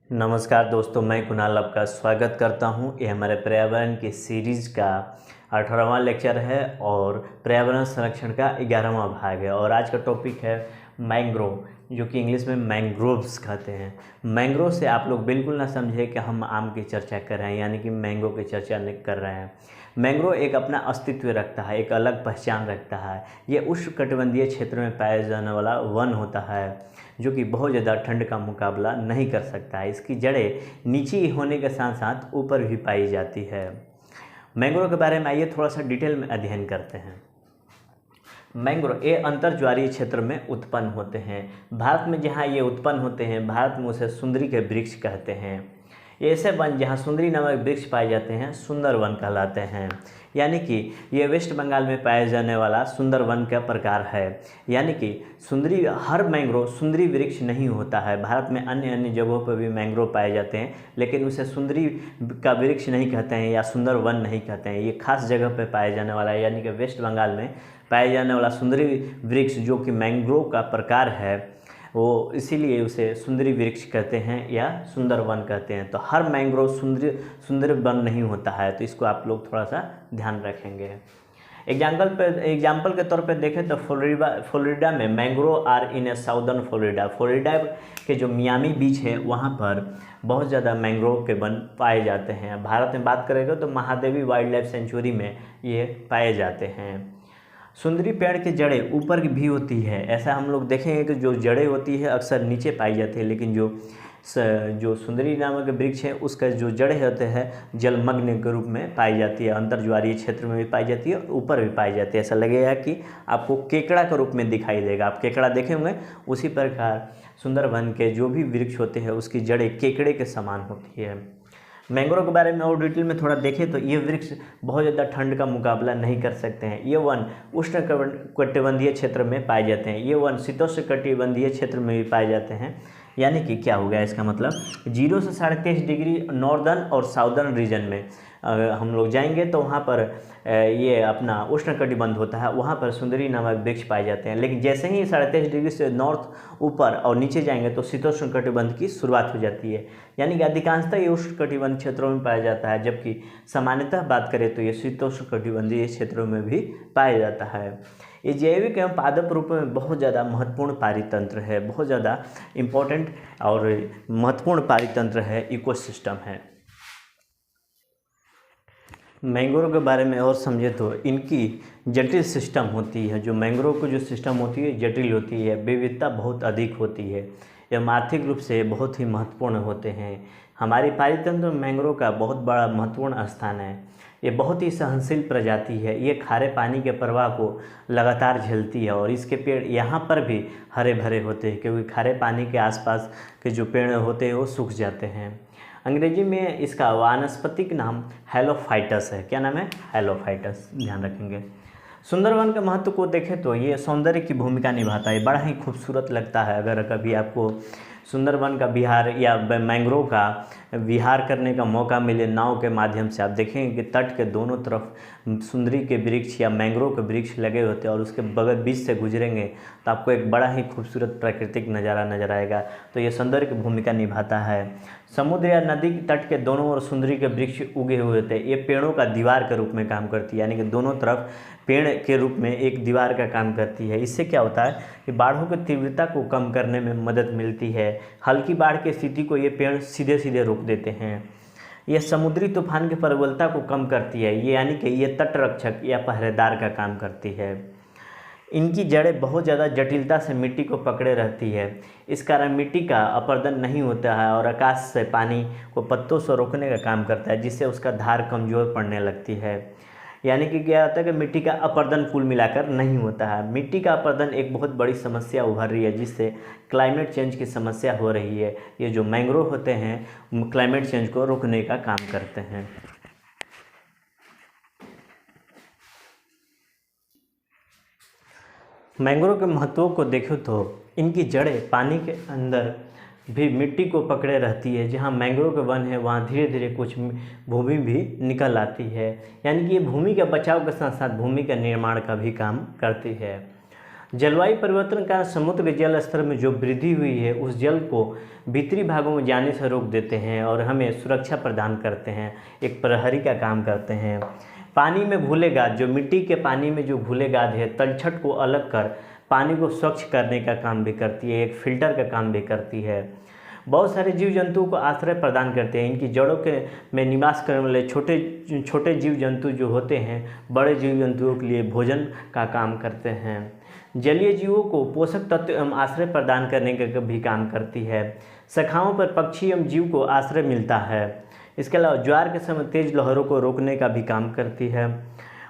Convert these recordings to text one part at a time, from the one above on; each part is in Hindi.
नमस्कार दोस्तों, मैं कुणाल आपका स्वागत करता हूं। ये हमारे पर्यावरण की सीरीज़ का 18वां लेक्चर है और पर्यावरण संरक्षण का 11वां भाग है। और आज का टॉपिक है मैंग्रोव, जो कि इंग्लिश में मैंग्रोव्स कहते हैं। मैंग्रोव से आप लोग बिल्कुल ना समझे कि हम आम की चर्चा कर रहे हैं, यानी कि मैंगो की चर्चा नहीं कर रहे हैं। मैंग्रोव एक अपना अस्तित्व रखता है, एक अलग पहचान रखता है। ये उष्णकटिबंधीय क्षेत्र में पाया जाने वाला वन होता है, जो कि बहुत ज़्यादा ठंड का मुकाबला नहीं कर सकता है। इसकी जड़ें नीची होने के साथ साथ ऊपर भी पाई जाती है। मैंग्रोव के बारे में आइए थोड़ा सा डिटेल में अध्ययन करते हैं। मैंग्रोव ये अंतर्ज्वारीय क्षेत्र में उत्पन्न होते हैं। भारत में जहाँ ये उत्पन्न होते हैं, भारत में उसे सुंदरी के वृक्ष कहते हैं। ये ऐसे वन जहाँ सुंदरी नामक वृक्ष पाए जाते हैं सुंदर वन कहलाते हैं। यानी कि ये वेस्ट बंगाल में पाए जाने वाला सुंदर वन का प्रकार है। यानी कि सुंदरी, हर मैंग्रोव सुंदरी वृक्ष नहीं होता है। भारत में अन्य अन्य जगहों पर भी मैंग्रोव पाए जाते हैं, लेकिन उसे सुंदरी का वृक्ष नहीं कहते हैं या सुंदर वन नहीं कहते हैं। ये खास जगह पर पाए जाने वाला है, यानी कि वेस्ट बंगाल में पाए जाने वाला सुंदरी वृक्ष जो कि मैंग्रोव का प्रकार है, वो इसीलिए उसे सुंदरी वृक्ष कहते हैं या सुंदर वन कहते हैं। तो हर मैंग्रोव सुंदर वन नहीं होता है, तो इसको आप लोग थोड़ा सा ध्यान रखेंगे। एग्जाम्पल के तौर पे देखें तो फ्लोरिडा में mangrove are in a southern Florida. Florida के जो मियामी बीच है वहाँ पर बहुत ज़्यादा मैंग्रोव के वन पाए जाते हैं। भारत में बात करेंगे तो महादेवी वाइल्ड लाइफ सेंचुरी में ये पाए जाते हैं। सुंदरी पेड़ की जड़ें ऊपर भी होती है। ऐसा हम लोग देखेंगे कि जो जड़ें होती है अक्सर नीचे पाई जाती है, लेकिन जो सुंदरी नामक वृक्ष है उसका जो जड़ें होते हैं जलमग्न के रूप में पाई जाती है। अंतर्ज्वारीय क्षेत्र में भी पाई जाती है और ऊपर भी पाई जाती है। ऐसा लगेगा कि आपको केकड़ा के रूप में दिखाई देगा। आप केकड़ा देखे होंगे, उसी प्रकार सुंदरवन के जो भी वृक्ष होते हैं उसकी जड़ें केकड़े के समान होती है। मैंग्रोव के बारे में और डिटेल में थोड़ा देखें तो ये वृक्ष बहुत ज़्यादा ठंड का मुकाबला नहीं कर सकते हैं। ये वन उष्णकटिबंधीय क्षेत्र में पाए जाते हैं। ये वन शीतोष्णकटिबंधीय क्षेत्र में भी पाए जाते हैं। यानी कि क्या हो गया इसका मतलब, 0 से 23.5 डिग्री नॉर्दर्न और साउदर्न रीजन में अगर हम लोग जाएंगे तो वहाँ पर ये अपना उष्णकटिबंध होता है, वहाँ पर सुंदरी नामक वृक्ष पाए जाते हैं। लेकिन जैसे ही 23.5 डिग्री से नॉर्थ ऊपर और नीचे जाएंगे तो शीतोष्णकटिबंध की शुरुआत हो जाती है। यानी कि अधिकांशतः ये उष्णकटिबंध क्षेत्रों में पाया जाता है, जबकि सामान्यतः बात करें तो ये शीतोष्णकटिबंधीय क्षेत्रों में भी पाया जाता है। ये जैविक एवं पादप रूप में बहुत ज़्यादा महत्वपूर्ण पारितंत्र है, बहुत ज़्यादा इम्पोर्टेंट और महत्वपूर्ण पारितंत्र है, इकोसिस्टम है। मैंग्रोव के बारे में और समझे तो इनकी जटिल सिस्टम होती है। जो मैंग्रोव की जो सिस्टम होती है जटिल होती है, विविधता बहुत अधिक होती है। एवं आर्थिक रूप से बहुत ही महत्वपूर्ण होते हैं। हमारी पारितंत्र में मैंग्रोव का बहुत बड़ा महत्वपूर्ण स्थान है। ये बहुत ही सहनशील प्रजाति है। ये खारे पानी के प्रवाह को लगातार झेलती है और इसके पेड़ यहाँ पर भी हरे भरे होते हैं, क्योंकि खारे पानी के आसपास के जो पेड़ होते हैं वो सूख जाते हैं। अंग्रेजी में इसका वानस्पतिक नाम हेलोफाइटस है। क्या नाम है? हेलोफाइटस। ध्यान रखेंगे। सुंदरवन के महत्व को देखें तो ये सौंदर्य की भूमिका निभाता है, बड़ा ही खूबसूरत लगता है। अगर कभी आपको सुंदरवन का विहार या मैंग्रोव का विहार करने का मौका मिले नाव के माध्यम से, आप देखेंगे कि तट के दोनों तरफ सुंदरी के वृक्ष या मैंग्रोव के वृक्ष लगे होते हैं और उसके बगल बीच से गुजरेंगे तो आपको एक बड़ा ही खूबसूरत प्राकृतिक नज़ारा नजर आएगा। तो ये सौंदर्य की भूमिका निभाता है। समुद्र या नदी के तट के दोनों ओर सुंदरी के वृक्ष उगे हुए थे। ये पेड़ों का दीवार के रूप में काम करती है, यानी कि दोनों तरफ पेड़ के रूप में एक दीवार का काम करती है। इससे क्या होता है कि बाढ़ों की तीव्रता को कम करने में मदद मिलती है। हल्की बाढ़ की स्थिति को ये पेड़ सीधे सीधे रोक देते हैं। ये समुद्री तूफान की प्रबलता को कम करती है। ये यानी कि ये तटरक्षक या पहरेदार का काम करती है। इनकी जड़ें बहुत ज़्यादा जटिलता से मिट्टी को पकड़े रहती है। इस कारण मिट्टी का अपरदन नहीं होता है और आकाश से पानी को पत्तों से रोकने का काम करता है, जिससे उसका धार कमज़ोर पड़ने लगती है। यानी कि क्या होता है कि मिट्टी का अपरदन कुल मिलाकर नहीं होता है। मिट्टी का अपरदन एक बहुत बड़ी समस्या उभर रही है, जिससे क्लाइमेट चेंज की समस्या हो रही है। ये जो मैंग्रोव होते हैं क्लाइमेट चेंज को रोकने का काम करते हैं। मैंग्रोव के महत्वों को देखो तो इनकी जड़ें पानी के अंदर भी मिट्टी को पकड़े रहती है। जहाँ मैंग्रोव के वन है वहाँ धीरे धीरे कुछ भूमि भी निकल आती है। यानी कि ये भूमि के बचाव के साथ साथ भूमि के निर्माण का भी काम करती है। जलवायु परिवर्तन का समुद्र के जल स्तर में जो वृद्धि हुई है उस जल को भीतरी भागों में जाने से रोक देते हैं और हमें सुरक्षा प्रदान करते हैं, एक प्रहरी का काम करते हैं। पानी में घुले गाद, जो मिट्टी के पानी में जो घुले गाद है तलछट को अलग कर पानी को स्वच्छ करने का काम भी करती है, एक फिल्टर का काम भी करती है। बहुत सारे जीव जंतुओं को आश्रय प्रदान करते हैं। इनकी जड़ों के में निवास करने वाले छोटे छोटे जीव जंतु जो होते हैं बड़े जीव जंतुओं के लिए भोजन का काम करते हैं। जलीय जीवों को पोषक तत्व एवं आश्रय प्रदान करने का भी काम करती है। शाखाओं पर पक्षी एवं जीव को आश्रय मिलता है। इसके अलावा ज्वार के समय तेज लहरों को रोकने का भी काम करती है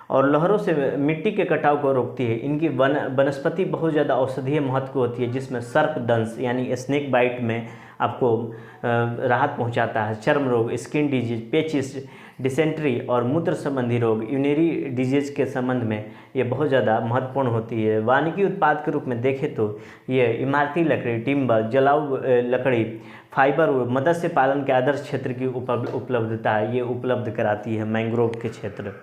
और लहरों से मिट्टी के कटाव को रोकती है। इनकी वनस्पति बहुत ज़्यादा औषधीय महत्व होती है, जिसमें सर्पदंश यानी स्नेक बाइट में आपको राहत पहुंचाता है। चर्म रोग, स्किन डिजीज, पेचिस, डिसेंट्री और मूत्र संबंधी रोग, यूरिनरी डिजीज के संबंध में ये बहुत ज़्यादा महत्वपूर्ण होती है। वानिकी उत्पाद के रूप में देखें तो ये इमारती लकड़ी, टिम्बर, जलाऊ लकड़ी, फाइबर और मत्स्य पालन के आदर्श क्षेत्र की उपलब्धता ये उपलब्ध कराती है मैंग्रोव के क्षेत्र।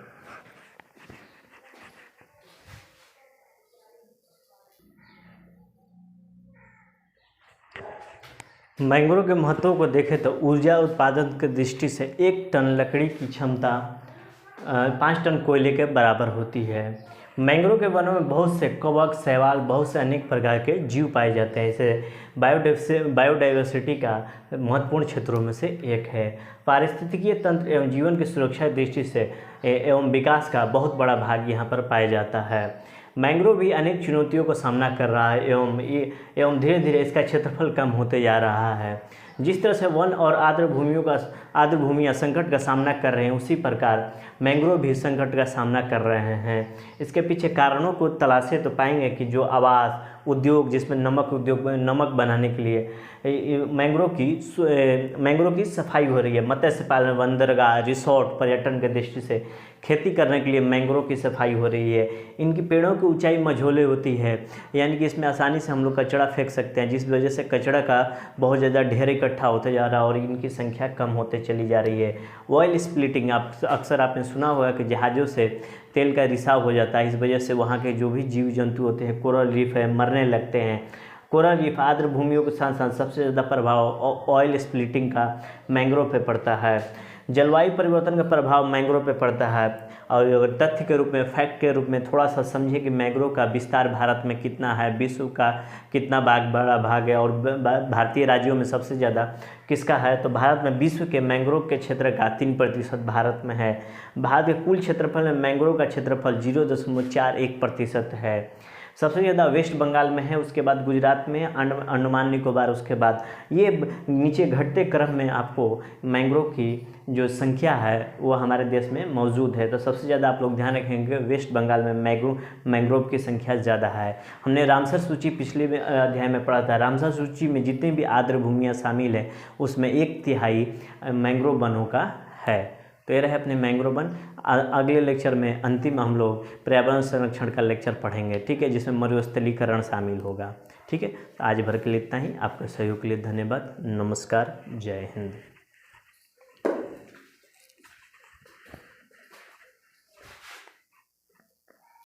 मैंग्रोव के महत्व को देखें तो ऊर्जा उत्पादन की दृष्टि से 1 टन लकड़ी की क्षमता 5 टन कोयले के बराबर होती है। मैंग्रोव के वनों में बहुत से कवक, शैवाल, बहुत से अनेक प्रकार के जीव पाए जाते हैं। इसे बायोडाइवर्सिटी का महत्वपूर्ण क्षेत्रों में से एक है। पारिस्थितिकीय तंत्र एवं जीवन की सुरक्षा की दृष्टि से एवं विकास का बहुत बड़ा भाग यहाँ पर पाया जाता है। मैंग्रोव भी अनेक चुनौतियों का सामना कर रहा है एवं धीरे धीरे इसका क्षेत्रफल कम होते जा रहा है। जिस तरह से वन और आर्द्र भूमियाँ संकट का सामना कर रहे हैं, उसी प्रकार मैंग्रोव भी संकट का सामना कर रहे हैं। इसके पीछे कारणों को तलाशे तो पाएंगे कि जो आवास उद्योग, जिसमें नमक बनाने के लिए मैंग्रोव की सफाई हो रही है। मत्स्य पालन, बंदरगाह, रिसोर्ट, पर्यटन के दृष्टि से खेती करने के लिए मैंग्रोव की सफाई हो रही है। इनकी पेड़ों की ऊंचाई मझोले होती है, यानी कि इसमें आसानी से हम लोग कचरा फेंक सकते हैं, जिस वजह से कचरा का बहुत ज़्यादा ढेर इकट्ठा होते जा रहा है और इनकी संख्या कम होते चली जा रही है। ऑयल स्प्लिटिंग, अक्सर आपने सुना होगा कि जहाज़ों से तेल का रिसाव हो जाता है। इस वजह से वहाँ के जो भी जीव जंतु होते हैं, कोरल रीफ है, मरने लगते हैं। कोरल रीफ, आर्द्र भूमियों के साथ साथ सबसे ज़्यादा प्रभाव ऑयल स्प्लिटिंग का मैंग्रोव पे पड़ता है। जलवायु परिवर्तन का प्रभाव मैंग्रोव पे पड़ता है। और अगर तथ्य के रूप में, फैक्ट के रूप में थोड़ा सा समझे कि मैंग्रोव का विस्तार भारत में कितना है, विश्व का कितना बड़ा भाग है और भारतीय राज्यों में सबसे ज़्यादा किसका है, तो भारत में विश्व के मैंग्रोव के क्षेत्र का 3% भारत में है। भारत के कुल क्षेत्रफल में मैंग्रोव का क्षेत्रफल 0.41% है। सबसे ज़्यादा वेस्ट बंगाल में है, उसके बाद गुजरात में, अंडमान निकोबार, उसके बाद ये नीचे घटते क्रम में आपको मैंग्रोव की जो संख्या है वो हमारे देश में मौजूद है। तो सबसे ज़्यादा आप लोग ध्यान रखेंगे वेस्ट बंगाल में मैंग्रोव की संख्या ज़्यादा है। हमने रामसर सूची पिछले अध्याय में पढ़ा था। रामसर सूची में जितनी भी आर्द्र भूमियाँ शामिल हैं उसमें 1/3 मैंग्रोव वनों का है। तो ये रहे अपने मैंग्रोव वन। अगले लेक्चर में अंतिम हम लोग पर्यावरण संरक्षण का लेक्चर पढ़ेंगे, ठीक है, जिसमें मरुस्थलीकरण शामिल होगा। ठीक है, तो आज भर के लिए इतना ही। आपके सहयोग के लिए धन्यवाद। नमस्कार, जय हिंद।